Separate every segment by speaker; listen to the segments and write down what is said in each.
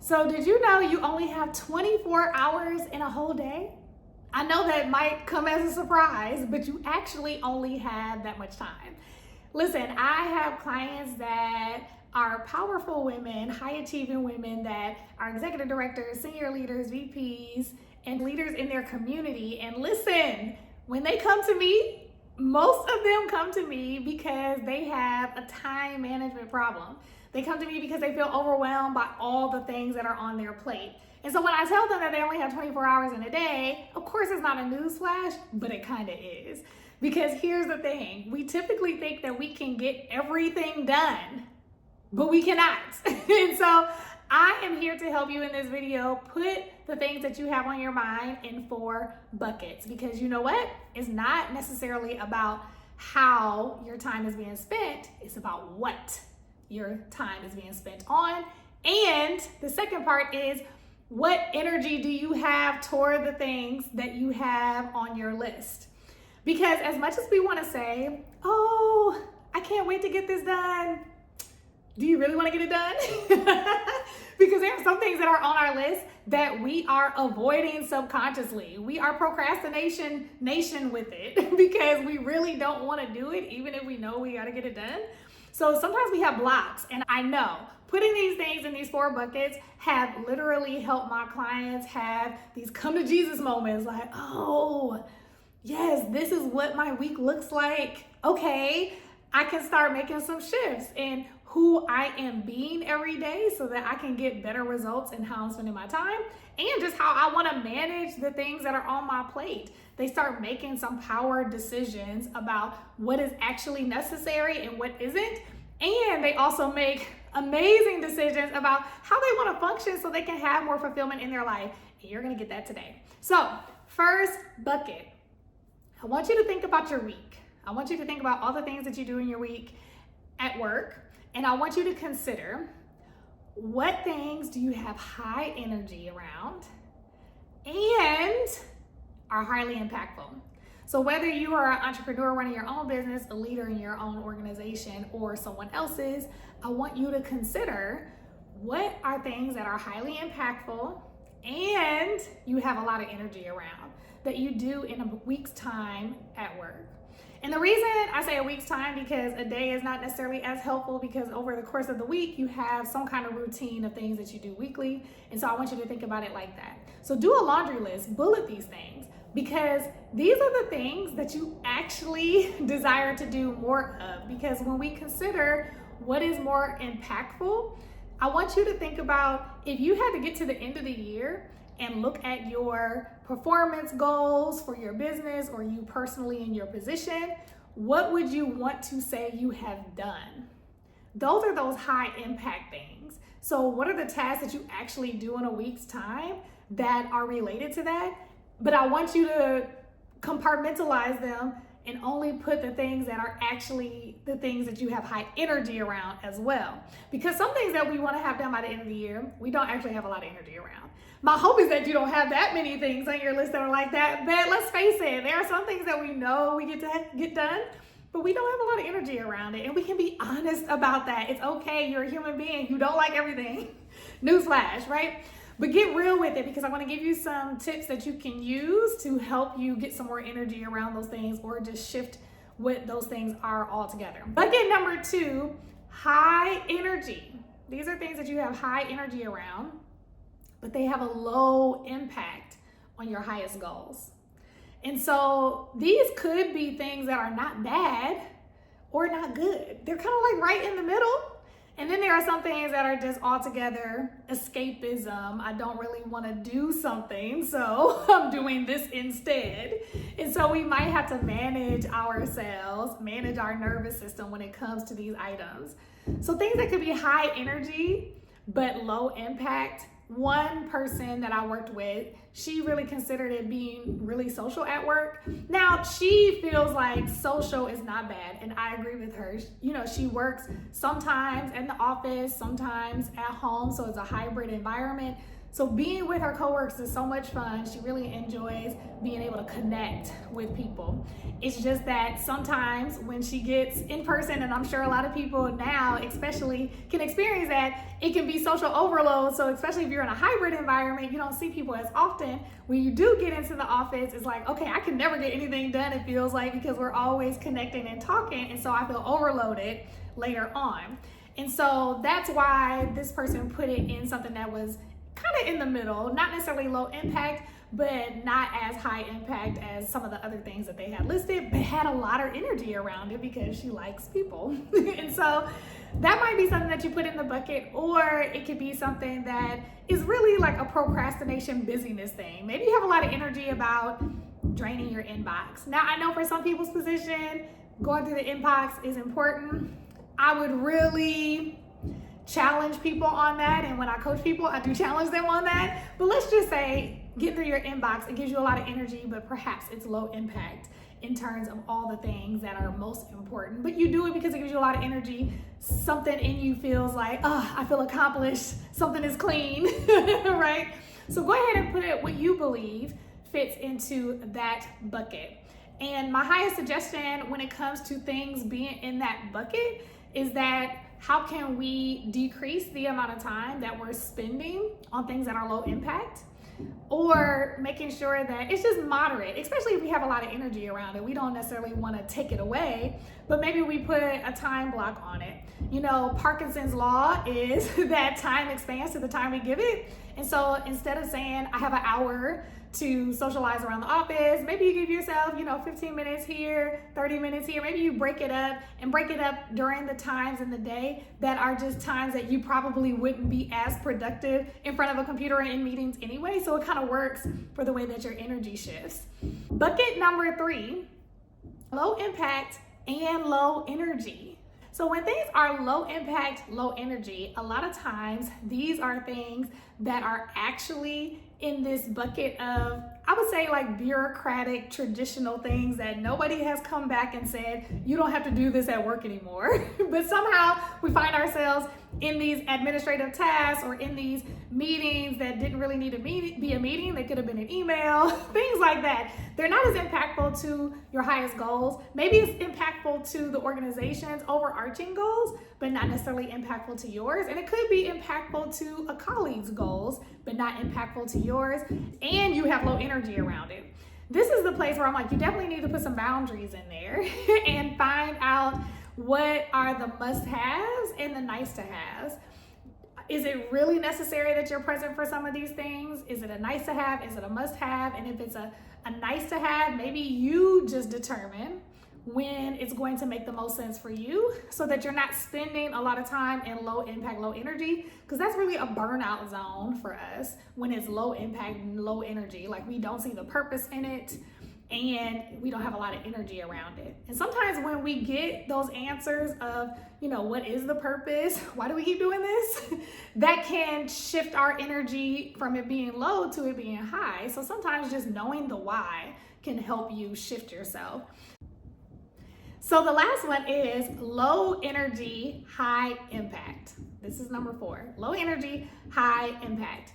Speaker 1: So did you know you only have 24 hours in a whole day? I know that might come as a surprise, but you actually only have that much time. Listen, I have clients that are powerful women, high achieving women that are executive directors, senior leaders, VPs, and leaders in their community. And listen, when they come to me, most of them come to me because they have a time management problem. They come to me because they feel overwhelmed by all the things that are on their plate. And so when I tell them that they only have 24 hours in a day, of course it's not a newsflash, but it kind of is. Because here's the thing, we typically think that we can get everything done, but we cannot. And so I am here to help you in this video put the things that you have on your mind in 4 buckets. Because you know what? It's not necessarily about how your time is being spent, it's about what your time is being spent on. And the second part is, what energy do you have toward the things that you have on your list? Because as much as we want to say, oh, I can't wait to get this done, do you really want to get it done? Because there are some things that are on our list that we are avoiding subconsciously. We are procrastination nation with it because we really don't want to do it, even if we know we got to get it done. So sometimes we have blocks, and I know putting these things in these 4 buckets have literally helped my clients have these come to Jesus moments like, oh, yes, this is what my week looks like. Okay, I can start making some shifts in who I am being every day so that I can get better results in how I'm spending my time and just how I want to manage the things that are on my plate. They start making some power decisions about what is actually necessary and what isn't. And they also make amazing decisions about how they want to function so they can have more fulfillment in their life. And you're going to get that today. So, first bucket, I want you to think about your week. I want you to think about all the things that you do in your week at work. And I want you to consider, what things do you have high energy around and are highly impactful? So whether you are an entrepreneur running your own business, a leader in your own organization, or someone else's, I want you to consider, what are things that are highly impactful and you have a lot of energy around that you do in a week's time at work. And the reason I say a week's time, because a day is not necessarily as helpful, because over the course of the week, you have some kind of routine of things that you do weekly. And so I want you to think about it like that. So do a laundry list, bullet these things, because these are the things that you actually desire to do more of. Because when we consider what is more impactful, I want you to think about, if you had to get to the end of the year and look at your performance goals for your business or you personally in your position, what would you want to say you have done? Those are those high impact things. So what are the tasks that you actually do in a week's time that are related to that? But I want you to compartmentalize them and only put the things that are actually the things that you have high energy around as well. Because some things that we want to have done by the end of the year, we don't actually have a lot of energy around. My hope is that you don't have that many things on your list that are like that, but let's face it, there are some things that we know we get to get done, but we don't have a lot of energy around it, and we can be honest about that. It's okay, you're a human being, you don't like everything. Newsflash, right? But get real with it, because I want to give you some tips that you can use to help you get some more energy around those things, or just shift what those things are altogether. Bucket number 2, high energy. These are things that you have high energy around, but they have a low impact on your highest goals. And so these could be things that are not bad or not good. They're kind of like right in the middle. And then there are some things that are just altogether escapism. I don't really want to do something, so I'm doing this instead. And so we might have to manage ourselves, manage our nervous system when it comes to these items. So things that could be high energy but low impact. One person that I worked with, she really considered it being really social at work. Now, she feels like social is not bad, and I agree with her. You know, she works sometimes in the office, sometimes at home, so it's a hybrid environment. So being with her coworkers is so much fun. She really enjoys being able to connect with people. It's just that sometimes when she gets in person, and I'm sure a lot of people now especially can experience that, it can be social overload. So especially if you're in a hybrid environment, you don't see people as often. When you do get into the office, it's like, okay, I can never get anything done, it feels like, because we're always connecting and talking. And so I feel overloaded later on. And so that's why this person put it in something that was kind of in the middle, not necessarily low impact, but not as high impact as some of the other things that they had listed, but had a lot of energy around it because she likes people. And so that might be something that you put in the bucket, or it could be something that is really like a procrastination busyness thing. Maybe you have a lot of energy about draining your inbox. Now, I know for some people's position, going through the inbox is important. I would really challenge people on that, and when I coach people, I do challenge them on that. But let's just say getting through your inbox, it gives you a lot of energy, but perhaps it's low impact in terms of all the things that are most important. But you do it because it gives you a lot of energy. Something in you feels like, oh, I feel accomplished, something is clean, right? So go ahead and put it what you believe fits into that bucket. And my highest suggestion when it comes to things being in that bucket is that how can we decrease the amount of time that we're spending on things that are low impact, or making sure that it's just moderate, especially if we have a lot of energy around it. We don't necessarily want to take it away, but maybe we put a time block on it. You know, Parkinson's law is that time expands to the time we give it. And so instead of saying I have an hour to socialize around the office, maybe you give yourself, 15 minutes here, 30 minutes here. Maybe you break it up during the times in the day that are just times that you probably wouldn't be as productive in front of a computer and in meetings anyway. So it kind of works for the way that your energy shifts. Bucket number 3, low impact and low energy. So when things are low impact, low energy, a lot of times these are things that are actually in this bucket of, I would say, like bureaucratic, traditional things that nobody has come back and said, you don't have to do this at work anymore. But somehow we find ourselves in these administrative tasks or in these meetings that didn't really need to be a meeting. They could have been an email, things like that. They're not as impactful to your highest goals. Maybe it's impactful to the organization's overarching goals, but not necessarily impactful to yours. And it could be impactful to a colleague's goals, but not impactful to yours. And you have low energy around it. This is the place where I'm like, you definitely need to put some boundaries in there and find out what are the must-haves and the nice-to-haves. Is it really necessary that you're present for some of these things? Is it a nice-to-have? Is it a must-have? And if it's a nice-to-have, maybe you just determine when it's going to make the most sense for you so that you're not spending a lot of time in low impact, low energy, because that's really a burnout zone for us when it's low impact and low energy. Like, we don't see the purpose in it and we don't have a lot of energy around it. And sometimes when we get those answers of, what is the purpose? Why do we keep doing this? That can shift our energy from it being low to it being high. So sometimes just knowing the why can help you shift yourself. So the last one is low energy, high impact. This is number 4, low energy, high impact.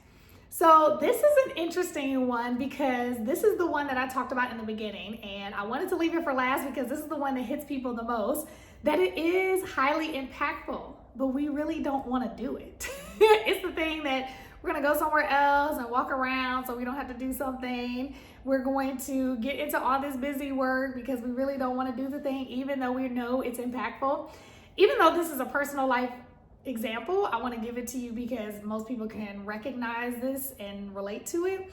Speaker 1: So this is an interesting one because this is the one that I talked about in the beginning, and I wanted to leave it for last because this is the one that hits people the most, that it is highly impactful, but we really don't want to do it. It's the thing that we're going to go somewhere else and walk around so we don't have to do something. We're going to get into all this busy work because we really don't want to do the thing, even though we know it's impactful. Even though this is a personal life example, I want to give it to you because most people can recognize this and relate to it.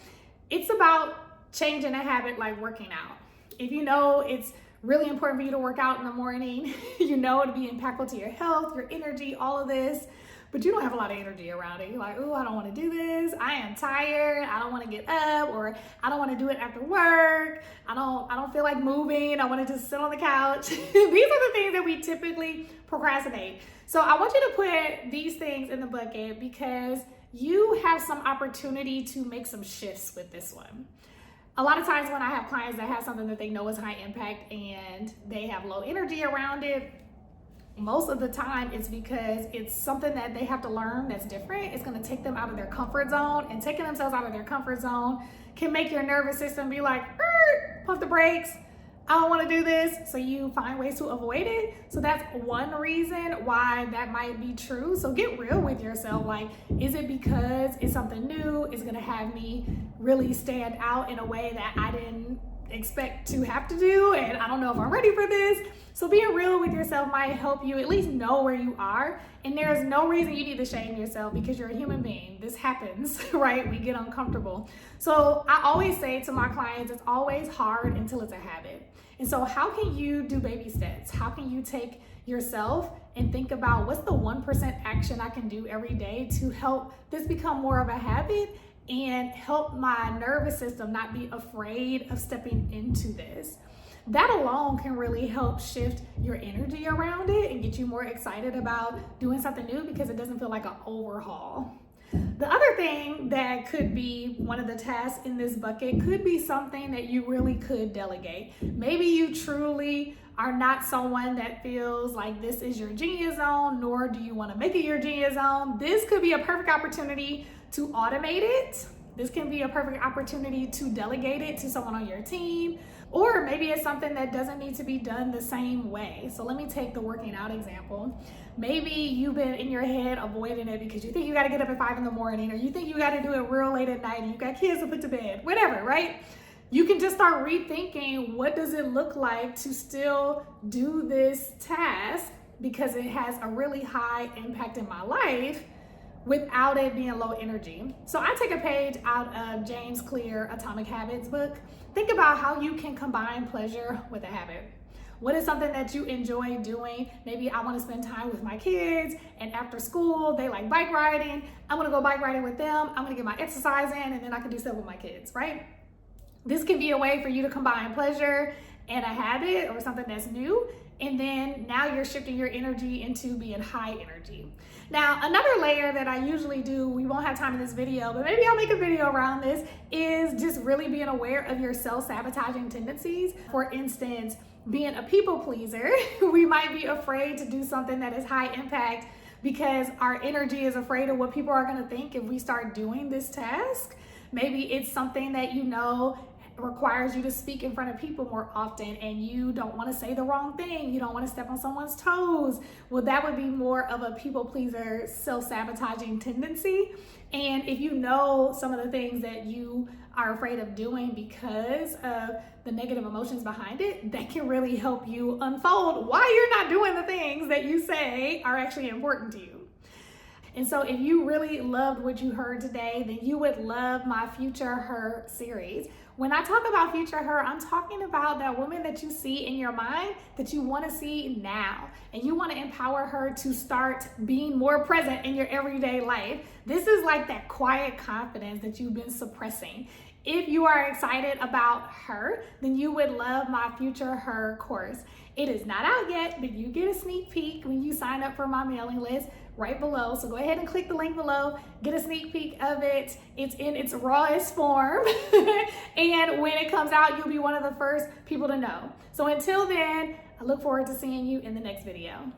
Speaker 1: It's about changing a habit like working out. If you know it's really important for you to work out in the morning, it'll be impactful to your health, your energy, all of this, but you don't have a lot of energy around it. You're like, oh, I don't want to do this. I am tired. I don't want to get up, or I don't want to do it after work. I don't feel like moving. I want to just sit on the couch. These are the things that we typically procrastinate. So I want you to put these things in the bucket because you have some opportunity to make some shifts with this one. A lot of times when I have clients that have something that they know is high impact and they have low energy around it, Most of the time it's because it's something that they have to learn that's different. It's going to take them out of their comfort zone, and taking themselves out of their comfort zone can make your nervous system be like, pump the brakes. I don't want to do this. So you find ways to avoid it. So that's one reason why that might be true. So get real with yourself. Like, is it because it's something new? It's going to have me really stand out in a way that I didn't expect to have to do, and I don't know if I'm ready for this. So being real with yourself might help you at least know where you are, and there's no reason you need to shame yourself because you're a human being. This happens, right? We get uncomfortable. So I always say to my clients, it's always hard until it's a habit. And so how can you do baby steps? How can you take yourself and think about what's the 1% action I can do every day to help this become more of a habit and help my nervous system not be afraid of stepping into this? That alone can really help shift your energy around it and get you more excited about doing something new because it doesn't feel like an overhaul. The other thing that could be one of the tasks in this bucket could be something that you really could delegate. Maybe you truly are not someone that feels like this is your genius zone, nor do you want to make it your genius zone. This could be a perfect opportunity to automate it. This can be a perfect opportunity to delegate it to someone on your team, or maybe it's something that doesn't need to be done the same way. So let me take the working out example. Maybe you've been in your head avoiding it because you think you got to get up at 5 in the morning, or you think you got to do it real late at night, and you got kids to put to bed, whatever, right? You can just start rethinking, what does it look like to still do this task because it has a really high impact in my life without it being low energy. So I take a page out of James Clear Atomic Habits book. Think about how you can combine pleasure with a habit. What is something that you enjoy doing? Maybe I want to spend time with my kids, and after school they like bike riding. I'm going to go bike riding with them. I'm going to get my exercise in, and then I can do stuff with my kids, right? This can be a way for you to combine pleasure and a habit or something that's new. And then now you're shifting your energy into being high energy. Now, another layer that I usually do, we won't have time in this video, but maybe I'll make a video around this, is just really being aware of your self-sabotaging tendencies. For instance, being a people pleaser, we might be afraid to do something that is high impact because our energy is afraid of what people are going to think if we start doing this task. Maybe it's something that you know requires you to speak in front of people more often, and you don't want to say the wrong thing. You don't want to step on someone's toes. Well, that would be more of a people pleaser, self-sabotaging tendency. And if you know some of the things that you are afraid of doing because of the negative emotions behind it, that can really help you unfold why you're not doing the things that you say are actually important to you. And so if you really loved what you heard today, then you would love my Future Her series. When I talk about Future Her, I'm talking about that woman that you see in your mind that you want to see now. And you want to empower her to start being more present in your everyday life. This is like that quiet confidence that you've been suppressing. If you are excited about her, then you would love my FutureHer course. It is not out yet, but you get a sneak peek when you sign up for my mailing list right below. So go ahead and click the link below, get a sneak peek of it. It's in its rawest form. And when it comes out, you'll be one of the first people to know. So until then, I look forward to seeing you in the next video.